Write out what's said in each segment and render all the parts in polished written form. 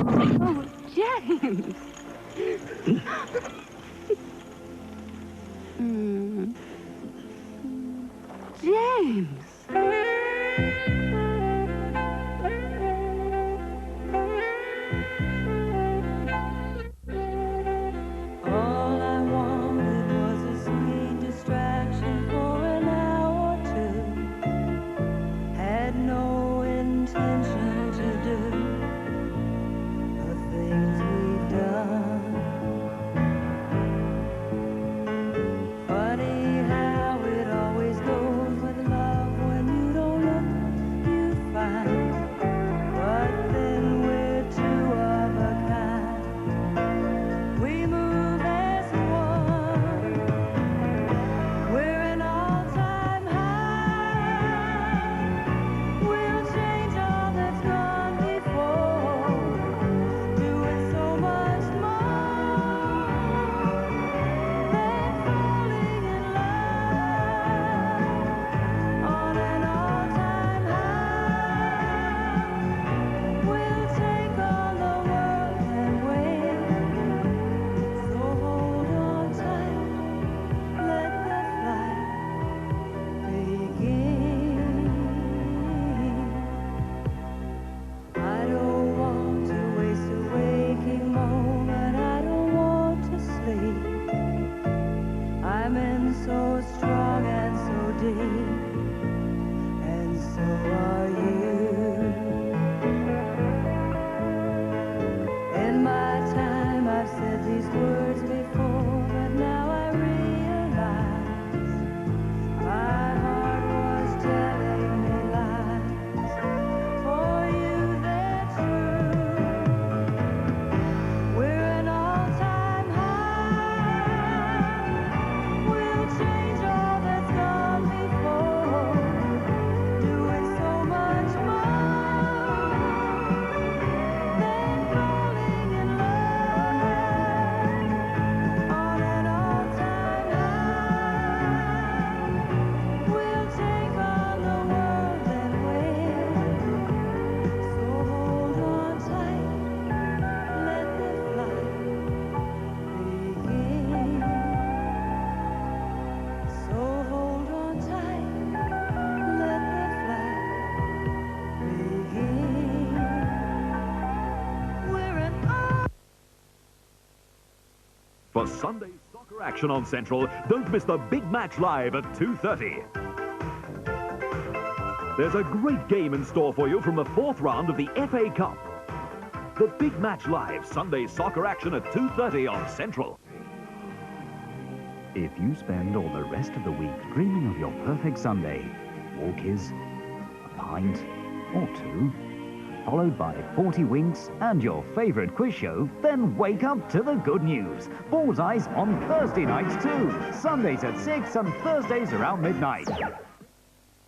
Oh, James! James! All I wanted was a sweet distraction for an hour or two. Had no intention to do the things we've done. Funny how it always goes with love. When you don't look, you find. But then we're two of a kind. We move as one. We're an all-time high. We'll change all that's gone before, doing so much more than falling in love on an all-time high. We'll take on the world and win. So hold on tight, let the flight begin. I don't want to waste a waking moment. I don't want to sleep. I'm in so strong and so deep, and so are you. In my time I've said these words before, but now I realize my heart was telling me lies. For you they're true. We're an all-time high. We'll change all that's gone before, doing so much more than falling in love on an all-time high. We'll take on the world and win. So hold on tight, let the flight begin. So hold on tight, let the flight begin. We're an all. For Sunday's soccer action on Central, don't miss the big match live at 2:30. There's a great game in store for you from the fourth round of the FA Cup. The big match live, Sunday's soccer action at 2:30 on Central. If you spend all the rest of the week dreaming of your perfect Sunday, walkies, a pint or two, followed by 40 winks and your favourite quiz show, then wake up to the good news. Bullseye's on Thursday nights too. Sundays at 6 and Thursdays around midnight.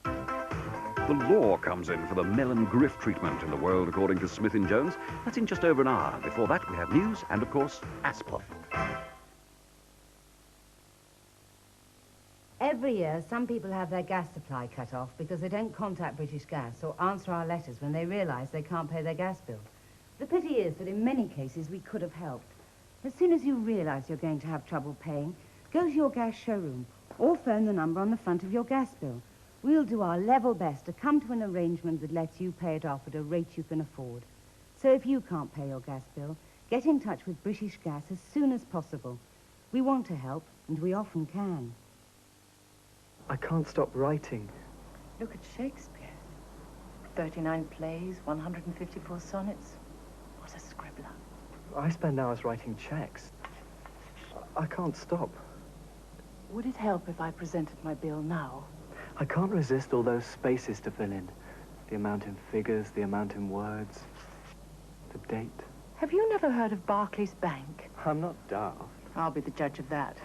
The law comes in for the melon grift treatment in the world according to Smith & Jones. That's in just over an hour. Before that, we have news and, of course, Asplop. Every year, some people have their gas supply cut off because they don't contact British Gas or answer our letters when they realise they can't pay their gas bill. The pity is that in many cases we could have helped. As soon as you realise you're going to have trouble paying, go to your gas showroom or phone the number on the front of your gas bill. We'll do our level best to come to an arrangement that lets you pay it off at a rate you can afford. So if you can't pay your gas bill, get in touch with British Gas as soon as possible. We want to help, and we often can. I can't stop writing. Look at Shakespeare. 39 plays, 154 sonnets. What a scribbler. I spend hours writing checks. I can't stop. Would it help if I presented my bill now? I can't resist all those spaces to fill in. The amount in figures, the amount in words, the date. Have you never heard of Barclays Bank? I'm not daft. I'll be the judge of that.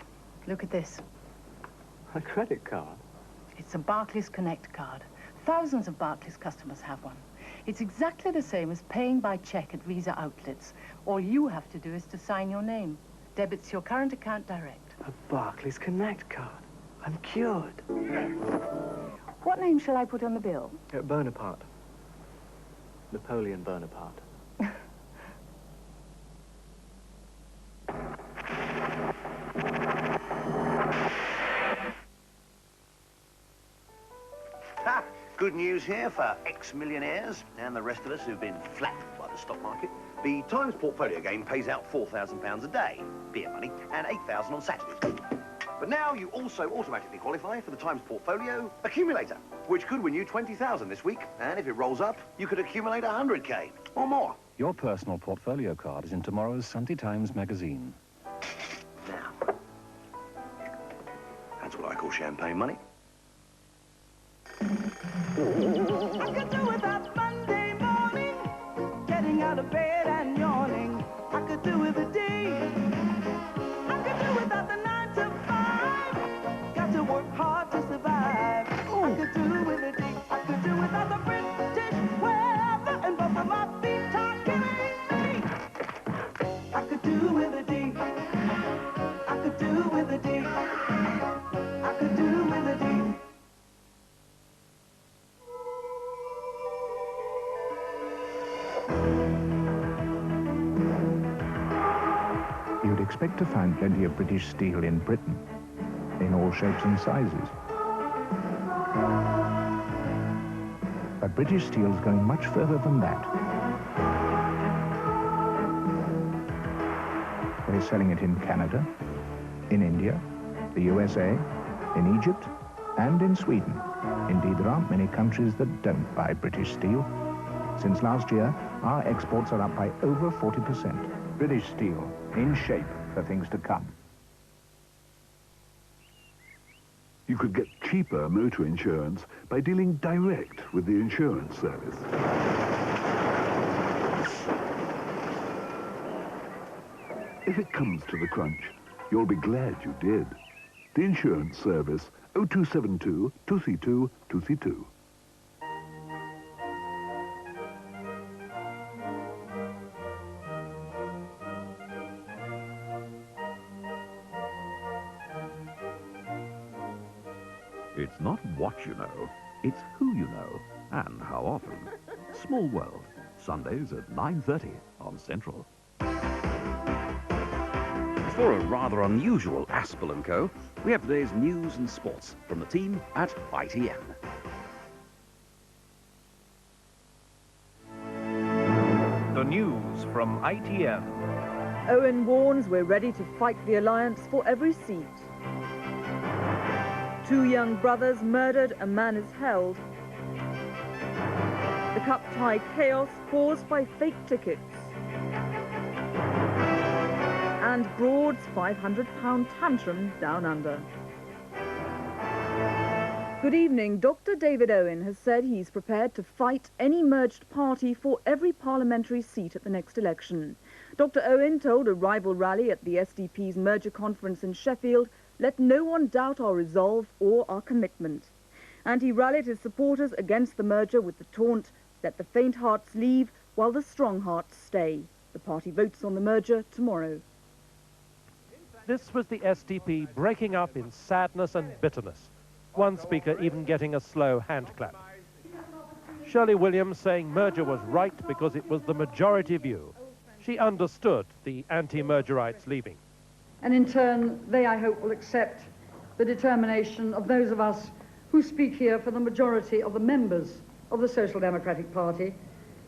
Look at this. A credit card? It's a Barclays Connect card. Thousands of Barclays customers have one. It's exactly the same as paying by check at Visa outlets. All you have to do is to sign your name. Debits your current account direct. A Barclays Connect card. I'm cured. What name shall I put on the bill? Bonaparte. Napoleon Bonaparte. good news here for ex-millionaires and the rest of us who've been flattened by the stock market. The Times portfolio game pays out £4,000 a day, beer money, and £8,000 on Saturdays. But now you also automatically qualify for the Times Portfolio Accumulator, which could win you $20,000 this week. And if it rolls up, you could accumulate 100K or more. Your personal portfolio card is in tomorrow's Sunday Times magazine. Now, that's what I call champagne money. I could do without Monday morning, getting out of bed and yawning. I could do with a day. I could do without the 9 to 5. Got to work hard to survive. I could do with a day. I could do without the British weather, and both of my feet are killing me. I could do with a day. I could do with a day. I could do with a day. You'd expect to find plenty of British steel in Britain, in all shapes and sizes. But British steel's going much further than that. They're selling it in Canada, in India, the USA, in Egypt, and in Sweden. Indeed, there aren't many countries that don't buy British steel. Since last year, our exports are up by over 40%. British steel, in shape for things to come. You could get cheaper motor insurance by dealing direct with the insurance service. If it comes to the crunch, you'll be glad you did. The insurance service, 0272 232 232. It's not what you know, it's who you know, and how often. Small World, Sundays at 9:30 on Central. For a rather unusual Aspel & Co., we have today's news and sports from the team at ITN. The news from ITN. Owen warns we're ready to fight the alliance for every seat. 2 young brothers murdered, a man is held. The cup tie chaos caused by fake tickets. And Broad's £500 tantrum down under. Good evening. Dr. David Owen has said he's prepared to fight any merged party for every parliamentary seat at the next election. Dr. Owen told a rival rally at the SDP's merger conference in Sheffield, "Let no one doubt our resolve or our commitment." And he rallied his supporters against the merger with the taunt, "Let the faint hearts leave while the strong hearts stay." The party votes on the merger tomorrow. This was the SDP breaking up in sadness and bitterness. One speaker even getting a slow hand clap. Shirley Williams saying merger was right because it was the majority view. She understood the anti-mergerites leaving. And in turn, they, I hope, will accept the determination of those of us who speak here for the majority of the members of the Social Democratic Party,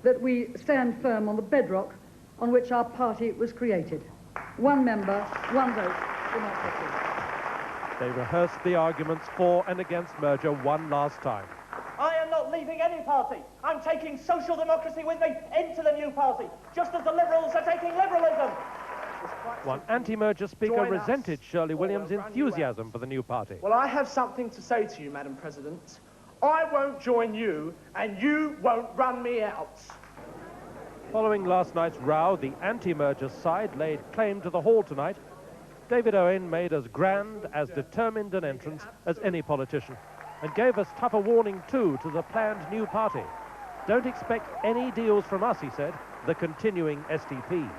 that we stand firm on the bedrock on which our party was created. One member, one vote, democracy. They rehearsed the arguments for and against merger one last time. I am not leaving any party. I'm taking social democracy with me into the new party, just as the Liberals are taking liberalism. One anti-merger speaker resented Shirley Williams' enthusiasm for the new party. Well, I have something to say to you, Madam President. I won't join you, and you won't run me out. Following last night's row, the anti-merger side laid claim to the hall tonight. David Owen made as grand, as determined an entrance as any politician, and gave us tougher warning too to the planned new party. Don't expect any deals from us, he said, the continuing SDP.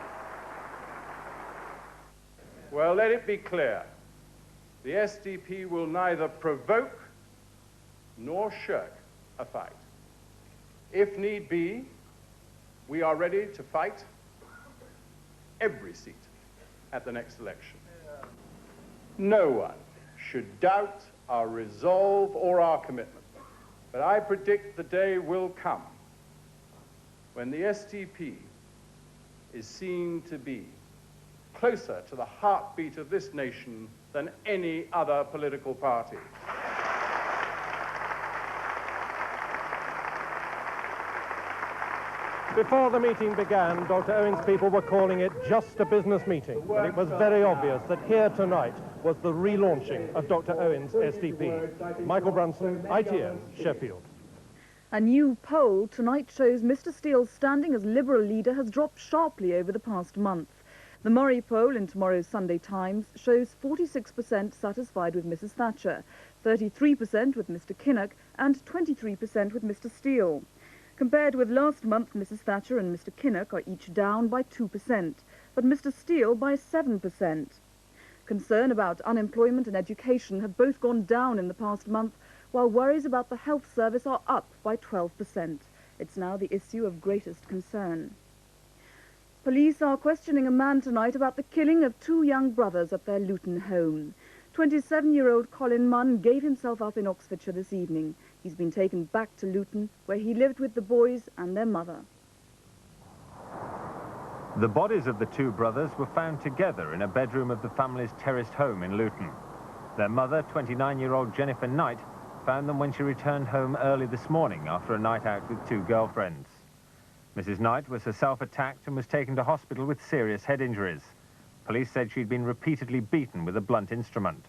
Well, let it be clear. The SDP will neither provoke nor shirk a fight. If need be, we are ready to fight every seat at the next election. No one should doubt our resolve or our commitment. But I predict the day will come when the SDP is seen to be closer to the heartbeat of this nation than any other political party. Before the meeting began, Dr. Owen's people were calling it just a business meeting, but it was very obvious that here tonight was the relaunching of Dr. Owen's SDP. Michael Brunson, ITN, Sheffield. A new poll tonight shows Mr. Steele's standing as Liberal leader has dropped sharply over the past month. The Murray poll in tomorrow's Sunday Times shows 46% satisfied with Mrs. Thatcher, 33% with Mr. Kinnock and 23% with Mr. Steele. Compared with last month, Mrs. Thatcher and Mr. Kinnock are each down by 2%, but Mr. Steele by 7%. Concern about unemployment and education have both gone down in the past month, while worries about the health service are up by 12%. It's now the issue of greatest concern. Police are questioning a man tonight about the killing of two young brothers at their Luton home. 27-year-old Colin Munn gave himself up in Oxfordshire this evening. He's been taken back to Luton, where he lived with the boys and their mother. The bodies of the two brothers were found together in a bedroom of the family's terraced home in Luton. Their mother, 29-year-old Jennifer Knight, found them when she returned home early this morning after a night out with two girlfriends. Mrs. Knight was herself attacked and was taken to hospital with serious head injuries. Police said she'd been repeatedly beaten with a blunt instrument.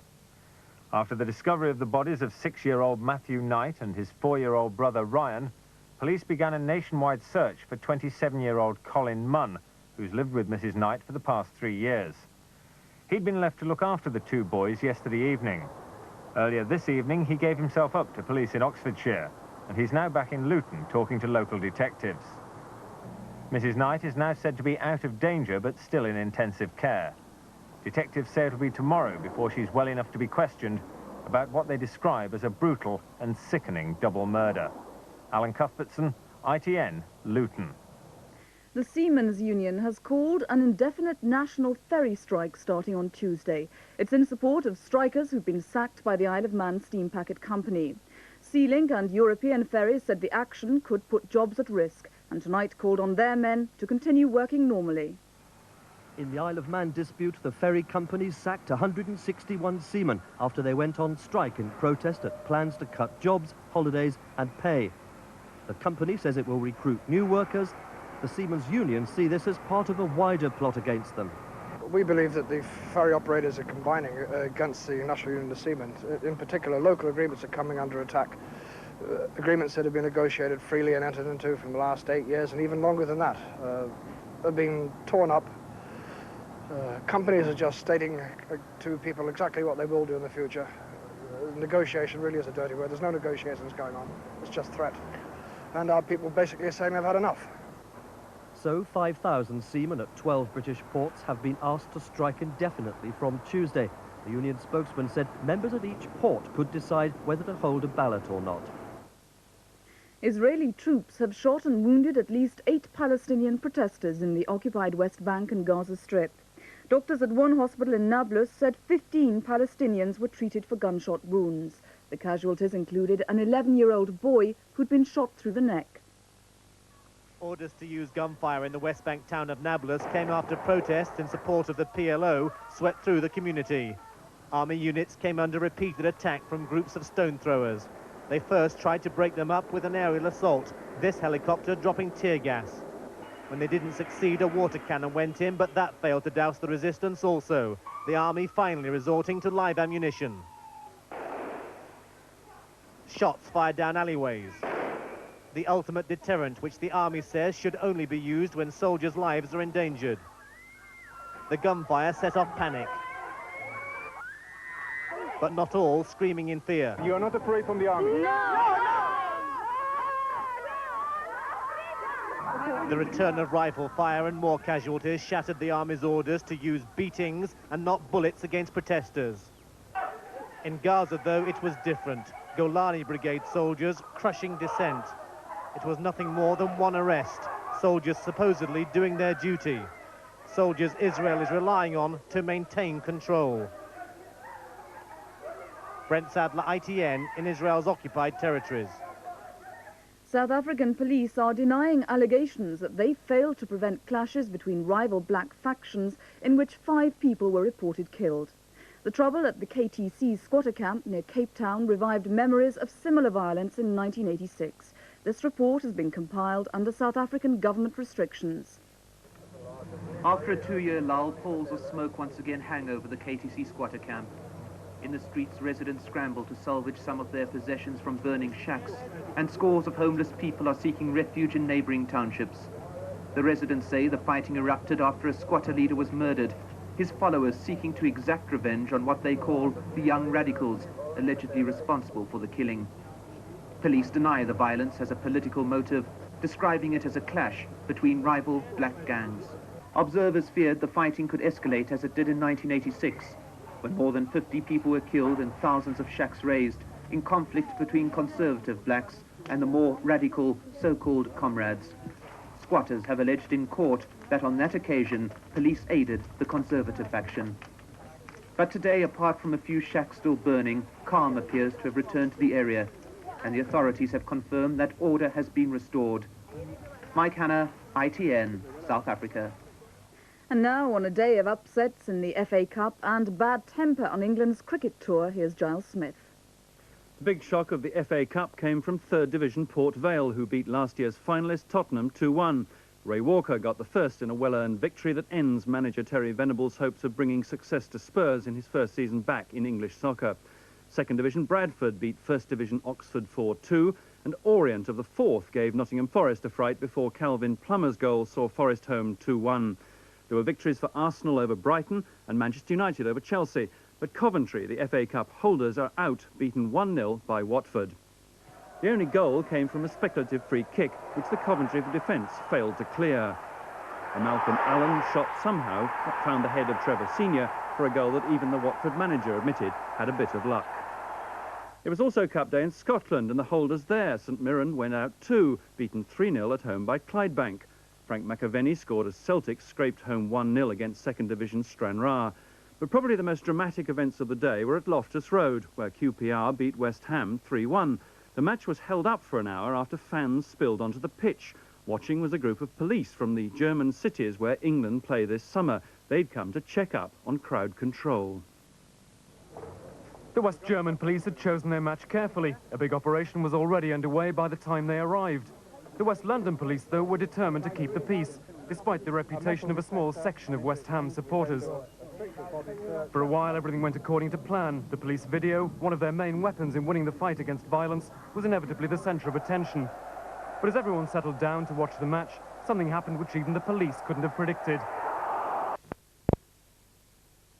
After the discovery of the bodies of 6-year-old Matthew Knight and his 4-year-old brother Ryan, police began a nationwide search for 27-year-old Colin Munn, who's lived with Mrs. Knight for the past 3 years. He'd been left to look after the two boys yesterday evening. Earlier this evening, he gave himself up to police in Oxfordshire, and he's now back in Luton talking to local detectives. Mrs. Knight is now said to be out of danger, but still in intensive care. Detectives say it'll be tomorrow before she's well enough to be questioned about what they describe as a brutal and sickening double murder. Alan Cuthbertson, ITN, Luton. The Seamen's Union has called an indefinite national ferry strike starting on Tuesday. It's in support of strikers who've been sacked by the Isle of Man Steam Packet Company. Sealink and European Ferries said the action could put jobs at risk, and tonight called on their men to continue working normally. In the Isle of Man dispute, the ferry companies sacked 161 seamen after they went on strike in protest at plans to cut jobs, holidays and pay. The company says it will recruit new workers. The Seamen's Union see this as part of a wider plot against them. We believe that the ferry operators are combining against the National Union of Seamen. In particular, local agreements are coming under attack. Agreements that have been negotiated freely and entered into from the last 8 years and even longer than that are being torn up. Companies are just stating to people exactly what they will do in the future. Negotiation really is a dirty word. There's no negotiations going on. It's just threat. And our people basically are saying they've had enough. So 5,000 seamen at 12 British ports have been asked to strike indefinitely from Tuesday. The union spokesman said members at each port could decide whether to hold a ballot or not. Israeli troops have shot and wounded at least 8 Palestinian protesters in the occupied West Bank and Gaza Strip. Doctors at one hospital in Nablus said 15 Palestinians were treated for gunshot wounds. The casualties included an 11-year-old boy who'd been shot through the neck. Orders to use gunfire in the West Bank town of Nablus came after protests in support of the PLO swept through the community. Army units came under repeated attack from groups of stone throwers. They first tried to break them up with an aerial assault, this helicopter dropping tear gas. When they didn't succeed, a water cannon went in, but that failed to douse the resistance also. The army finally resorting to live ammunition. Shots fired down alleyways. The ultimate deterrent, which the army says should only be used when soldiers' lives are endangered. The gunfire set off panic. But not all screaming in fear. You are not afraid from the army? The return of rifle fire and more casualties shattered the army's orders to use beatings and not bullets against protesters. In Gaza, though, it was different. Golani Brigade soldiers crushing dissent. It was nothing more than one arrest, soldiers supposedly doing their duty. Soldiers Israel is relying on to maintain control. Brent Sadler, ITN, in Israel's occupied territories. South African police are denying allegations that they failed to prevent clashes between rival black factions in which 5 people were reported killed. The trouble at the KTC squatter camp near Cape Town revived memories of similar violence in 1986. This report has been compiled under South African government restrictions. After a 2-year lull, palls of smoke once again hang over the KTC squatter camp. In the streets, residents scramble to salvage some of their possessions from burning shacks, and scores of homeless people are seeking refuge in neighboring townships. The residents say the fighting erupted after a squatter leader was murdered, his followers seeking to exact revenge on what they call the young radicals, allegedly responsible for the killing. Police deny the violence as a political motive, describing it as a clash between rival black gangs. Observers feared the fighting could escalate as it did in 1986, when more than 50 people were killed and thousands of shacks razed in conflict between conservative blacks and the more radical so-called comrades. Squatters have alleged in court that on that occasion, police aided the conservative faction. But today, apart from a few shacks still burning, calm appears to have returned to the area, and the authorities have confirmed that order has been restored. Mike Hanna, ITN, South Africa. And now, on a day of upsets in the FA Cup and bad temper on England's cricket tour, here's Giles Smith. The big shock of the FA Cup came from 3rd Division Port Vale, who beat last year's finalist Tottenham 2-1. Ray Walker got the first in a well-earned victory that ends manager Terry Venables' hopes of bringing success to Spurs in his first season back in English soccer. 2nd Division Bradford beat 1st Division Oxford 4-2, and Orient of the 4th gave Nottingham Forest a fright before Calvin Plummer's goal saw Forest home 2-1. There were victories for Arsenal over Brighton and Manchester United over Chelsea, but Coventry, the FA Cup holders, are out, beaten 1-0 by Watford. The only goal came from a speculative free kick, which the Coventry defence failed to clear. A Malcolm Allen shot somehow found the head of Trevor Senior for a goal that even the Watford manager admitted had a bit of luck. It was also Cup Day in Scotland, and the holders there, St Mirren, went out too, beaten 3-0 at home by Clydebank. Frank McAvenny scored as Celtic scraped home 1-0 against 2nd Division Stranraer. But probably the most dramatic events of the day were at Loftus Road, where QPR beat West Ham 3-1. The match was held up for an hour after fans spilled onto the pitch. Watching was a group of police from the German cities where England play this summer. They'd come to check up on crowd control. The West German police had chosen their match carefully. A big operation was already underway by the time they arrived. The West London police, though, were determined to keep the peace, despite the reputation of a small section of West Ham supporters. For a while, everything went according to plan. The police video, one of their main weapons in winning the fight against violence, was inevitably the centre of attention. But as everyone settled down to watch the match, something happened which even the police couldn't have predicted.